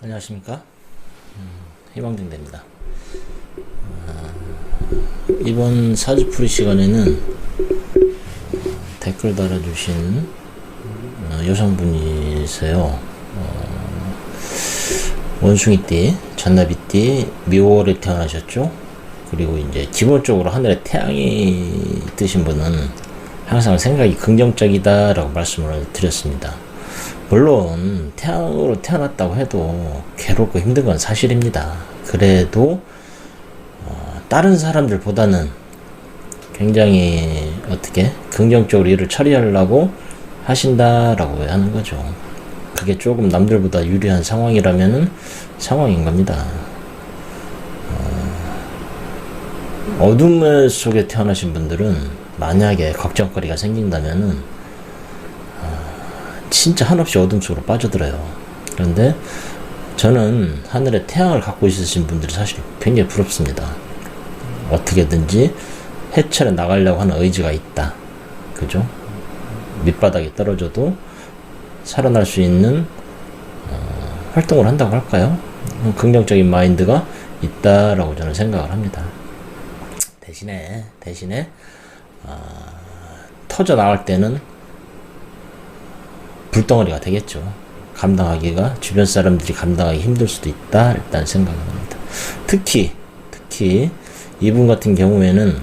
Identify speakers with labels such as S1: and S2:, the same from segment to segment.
S1: 안녕하십니까. 희망정대입니다. 이번 사주풀이 시간에는 댓글 달아주신 여성분이세요. 원숭이띠, 잔나비띠, 묘월에 태어나셨죠. 그리고 이제 기본적으로 하늘에 태양이 뜨신 분은 항상 생각이 긍정적이다라고 말씀을 드렸습니다. 물론 태양으로 태어났다고 해도 괴롭고 힘든 건 사실입니다. 그래도 다른 사람들보다는 굉장히 긍정적으로 일을 처리하려고 하신다라고 하는 거죠. 그게 조금 남들보다 유리한 상황이라면은 상황인 겁니다. 어둠 속에 태어나신 분들은 만약에 걱정거리가 생긴다면은 진짜 한없이 어둠 속으로 빠져들어요. 그런데 저는 하늘에 태양을 갖고 있으신 분들이 사실 굉장히 부럽습니다. 어떻게든지 해철에 나가려고 하는 의지가 있다. 그죠? 밑바닥에 떨어져도 살아날 수 있는 활동을 한다고 할까요? 긍정적인 마인드가 있다라고 저는 생각을 합니다. 대신에 터져 나갈 때는 불덩어리가 되겠죠. 주변 사람들이 감당하기 힘들 수도 있다, 일단 생각을 합니다. 특히 이분 같은 경우에는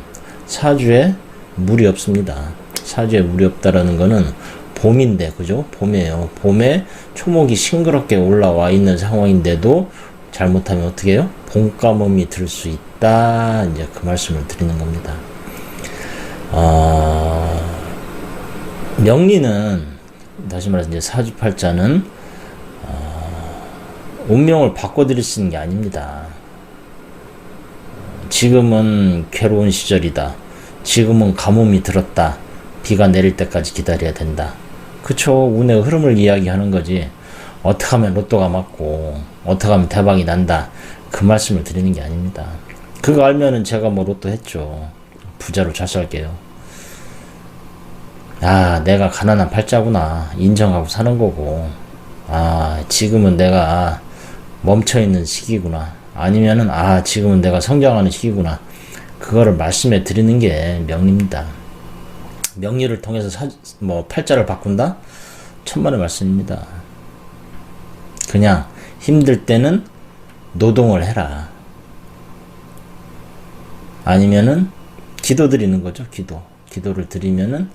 S1: 사주에 물이 없습니다. 사주에 물이 없다라는 거는 봄인데, 그죠? 봄이에요. 봄에 초목이 싱그럽게 올라와 있는 상황인데도 잘못하면 어떻게 해요? 봄가뭄이 들 수 있다, 이제 그 말씀을 드리는 겁니다. 명리는 다시 말해서 이제 사주팔자는 운명을 바꿔드릴 수 있는 게 아닙니다. 지금은 괴로운 시절이다. 지금은 가뭄이 들었다. 비가 내릴 때까지 기다려야 된다. 그쵸? 운의 흐름을 이야기하는 거지. 어떻게 하면 로또가 맞고 어떻게 하면 대박이 난다. 그 말씀을 드리는 게 아닙니다. 그거 알면은 제가 로또 했죠. 부자로 잘 살게요. 내가 가난한 팔자구나 인정하고 사는 거고, 지금은 내가 멈춰있는 시기구나, 아니면은 지금은 내가 성장하는 시기구나, 그거를 말씀해 드리는 게 명리입니다. 명리를 통해서 팔자를 바꾼다? 천만의 말씀입니다. 그냥 힘들 때는 노동을 해라, 아니면은 기도 드리는 거죠. 기도를 드리면은,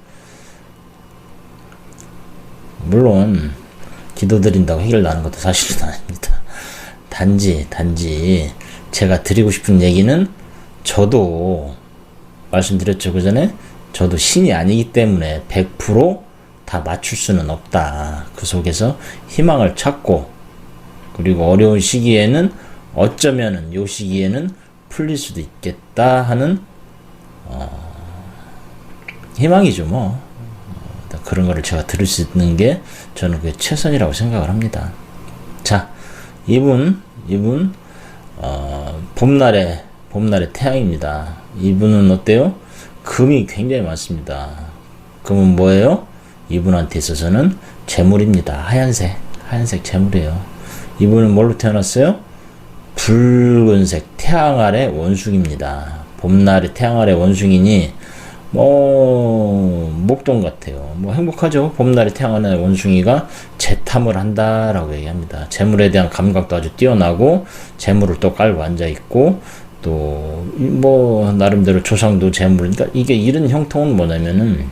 S1: 물론 기도 드린다고 해결나는 것도 사실은 아닙니다. 단지 제가 드리고 싶은 얘기는, 저도 말씀드렸죠, 그 전에. 저도 신이 아니기 때문에 100% 다 맞출 수는 없다. 그 속에서 희망을 찾고, 그리고 어려운 시기에는 어쩌면은 요 시기에는 풀릴 수도 있겠다 하는 희망이죠. 그런 거를 제가 들을 수 있는 게 저는 그게 최선이라고 생각을 합니다. 자, 이분 봄날의 태양입니다. 이분은 어때요? 금이 굉장히 많습니다. 금은 뭐예요? 이분한테 있어서는 재물입니다. 하얀색 재물이에요. 이분은 뭘로 태어났어요? 붉은색 태양 아래 원숭이입니다. 봄날의 태양 아래 원숭이니 목동 같아요. 행복하죠. 봄날에 태어나는 원숭이가 재탐을 한다라고 얘기합니다. 재물에 대한 감각도 아주 뛰어나고, 재물을 또 깔고 앉아있고, 또 나름대로 조상도 재물, 그러니까 이게 이런 형통은 뭐냐면은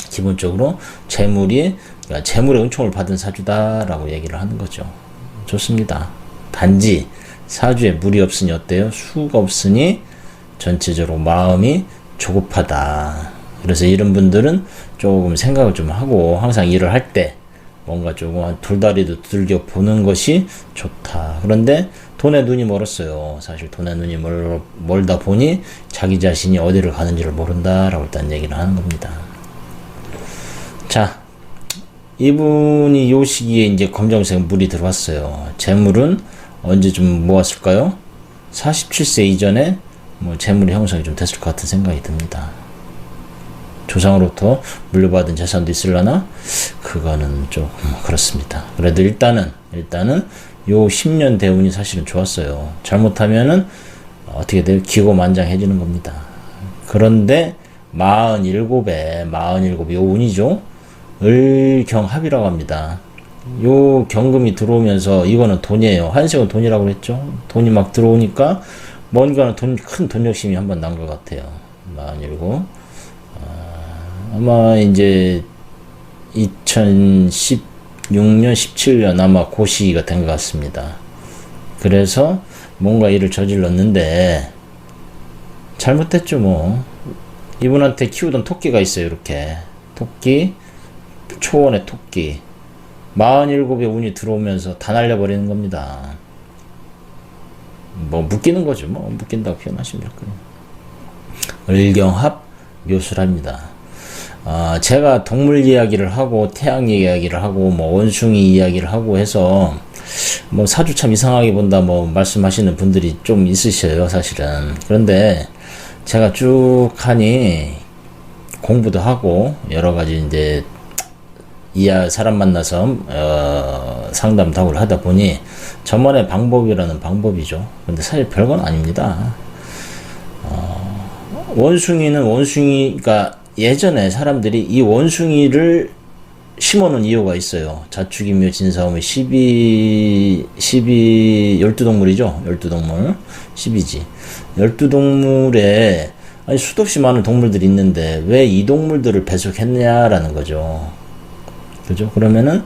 S1: 기본적으로 재물의 은총을 받은 사주다라고 얘기를 하는 거죠. 좋습니다. 단지 사주에 물이 없으니 어때요? 수가 없으니 전체적으로 마음이 조급하다. 그래서 이런 분들은 조금 생각을 좀 하고, 항상 일을 할 때 뭔가 조금 돌다리도 두들겨 보는 것이 좋다. 그런데 돈에 눈이 멀었어요. 사실 돈에 눈이 멀다 보니 자기 자신이 어디를 가는지를 모른다라고 일단 얘기를 하는 겁니다. 자, 이분이 요 시기에 이제 검정색 물이 들어왔어요. 재물은 언제 좀 모았을까요? 47세 이전에 재물이 형성이 좀 됐을 것 같은 생각이 듭니다. 조상으로부터 물려받은 재산도 있으려나? 그거는 좀 그렇습니다. 그래도 일단은 요 10년 대운이 사실은 좋았어요. 잘못하면은 어떻게 돼요? 기고만장해지는 겁니다. 그런데 47요 운이죠. 을경합이라고 합니다. 요 경금이 들어오면서 이거는 돈이에요. 한식은 돈이라고 그랬죠. 돈이 막 들어오니까 뭔가는 큰 돈 욕심이 한번 난 것 같아요. 47. 아마 이제 2016년, 17년 아마 그 시기가 된 것 같습니다. 그래서 뭔가 일을 저질렀는데 잘못됐죠 뭐. 이분한테 키우던 토끼가 있어요. 이렇게 토끼, 초원의 토끼. 47의 운이 들어오면서 다 날려버리는 겁니다. 뭐 묶이는 거죠. 뭐 묶인다고 표현하시면 될 거예요. 을경합 묘술합니다. 제가 동물 이야기를 하고 태양 이야기를 하고 뭐 원숭이 이야기를 하고 해서 뭐 사주 참 이상하게 본다 뭐 말씀하시는 분들이 좀 있으셔요 사실은. 그런데 제가 쭉 하니 공부도 하고 여러 가지 이제 사람 만나서 상담 답을 하다 보니 저만의 방법이라는 방법이죠. 근데 사실 별건 아닙니다. 원숭이는 원숭이가 예전에 사람들이 이 원숭이를 심어놓은 이유가 있어요. 자축인묘 진사오미 12동물이죠. 12동물. 12지. 12동물에 아니 수도 없이 많은 동물들이 있는데 왜 이 동물들을 배속했냐라는 거죠. 그죠? 그러면은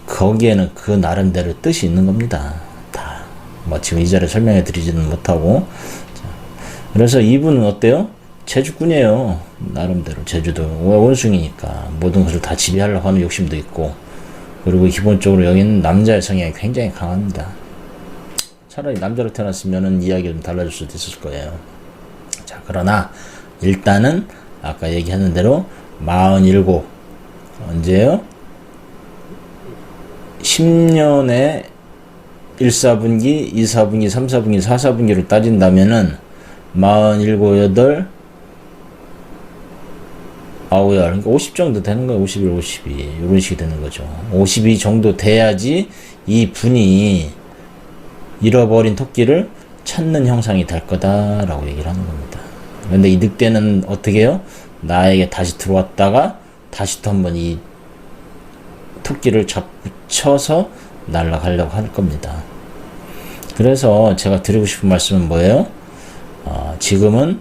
S1: 거기에는 그 나름대로 뜻이 있는 겁니다. 다. 뭐 지금 이 자리에 설명해 드리지는 못하고. 자, 그래서 이분은 어때요? 제주꾼이에요. 나름대로. 제주도 원숭이니까 모든 것을 다 지배하려고 하는 욕심도 있고, 그리고 기본적으로 여기는 남자의 성향이 굉장히 강합니다. 차라리 남자로 태어났으면은 이야기가 좀 달라질 수도 있을 거예요. 자, 그러나 일단은 아까 얘기하는 대로 47 언제요? 10년에 1, 4분기, 2, 4분기, 3, 4분기, 4, 4분기로 따진다면은 47, 8, 9, 그러니까 50 정도 되는 거예요. 51, 52 이런 식이 되는 거죠. 52 정도 돼야지 이 분이 잃어버린 토끼를 찾는 형상이 될 거다라고 얘기를 하는 겁니다. 근데 이 늑대는 어떻게 해요? 나에게 다시 들어왔다가 다시 또 한번 이 토끼를 잡쳐서 날아가려고 할 겁니다. 그래서 제가 드리고 싶은 말씀은 뭐예요? 지금은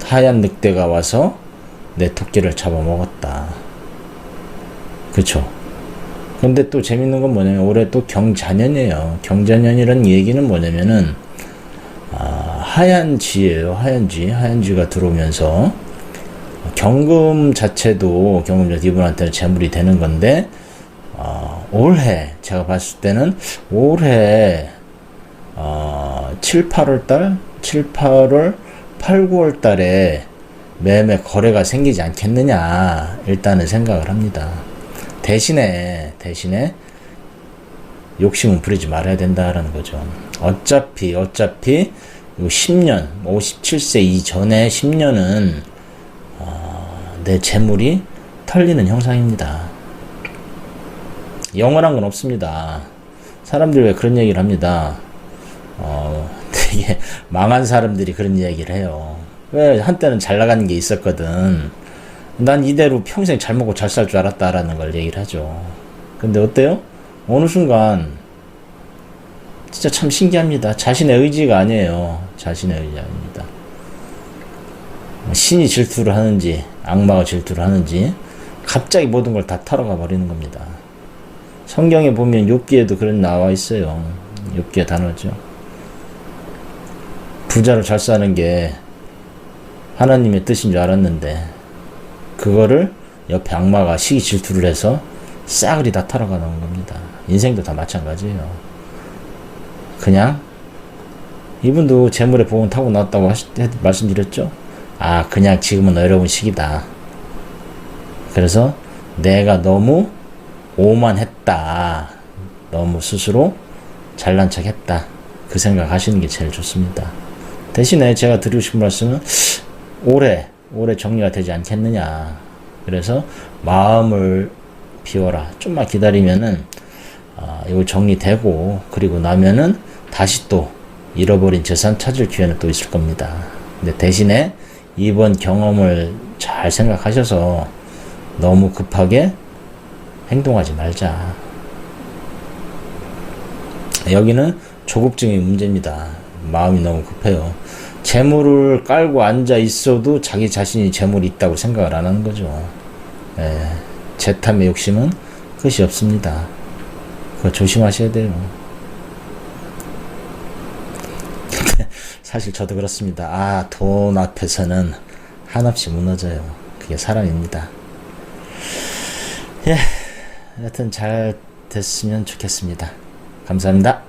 S1: 하얀 늑대가 와서 내 토끼를 잡아먹었다. 그쵸? 근데 또 재밌는 건 뭐냐면 올해 또 경자년이에요. 경자년이란 얘기는 뭐냐면은 하얀 쥐예요. 하얀 쥐가 들어오면서 경금 자체도 이분한테는 재물이 되는 건데 올해 제가 봤을 때는 올해 7, 8월 달, 8, 9월 달에 매매 거래가 생기지 않겠느냐 일단은 생각을 합니다. 대신에 욕심은 부리지 말아야 된다라는 거죠. 어차피 요 10년 57세 이전에 10년은 내 재물이 털리는 형상입니다. 영원한 건 없습니다. 사람들이 왜 그런 얘기를 합니다. 되게 망한 사람들이 그런 얘기를 해요. 왜 한때는 잘 나가는 게 있었거든. 난 이대로 평생 잘 먹고 잘 살 줄 알았다라는 걸 얘기를 하죠. 근데 어때요? 어느 순간 진짜 참 신기합니다. 자신의 의지가 아니에요. 자신의 의지 아닙니다. 신이 질투를 하는지 악마가 질투를 하는지 갑자기 모든 걸 다 털어가 버리는 겁니다. 성경에 보면 욥기에도 그런 나와 있어요. 욥기의 단어죠. 부자로 잘 사는 게 하나님의 뜻인 줄 알았는데 그거를 옆에 악마가 시기 질투를 해서 싸그리 다 털어가 놓은 겁니다. 인생도 다 마찬가지예요. 그냥 이분도 재물의 복은 타고 나왔다고 말씀드렸죠. 그냥 지금은 어려운 시기다. 그래서 내가 너무 오만했다. 너무 스스로 잘난 척 했다. 그 생각 하시는 게 제일 좋습니다. 대신에 제가 드리고 싶은 말씀은 올해 정리가 되지 않겠느냐. 그래서 마음을 비워라. 좀만 기다리면은 이거 정리되고 그리고 나면은 다시 또 잃어버린 재산 찾을 기회는 또 있을 겁니다. 근데 대신에 이번 경험을 잘 생각하셔서 너무 급하게 행동하지 말자. 여기는 조급증의 문제입니다. 마음이 너무 급해요. 재물을 깔고 앉아 있어도 자기 자신이 재물이 있다고 생각을 안 하는 거죠. 재탐의 욕심은 끝이 없습니다. 그거 조심하셔야 돼요. 사실 저도 그렇습니다. 돈 앞에서는 한없이 무너져요. 그게 사람입니다. 예, 여튼 잘 됐으면 좋겠습니다. 감사합니다.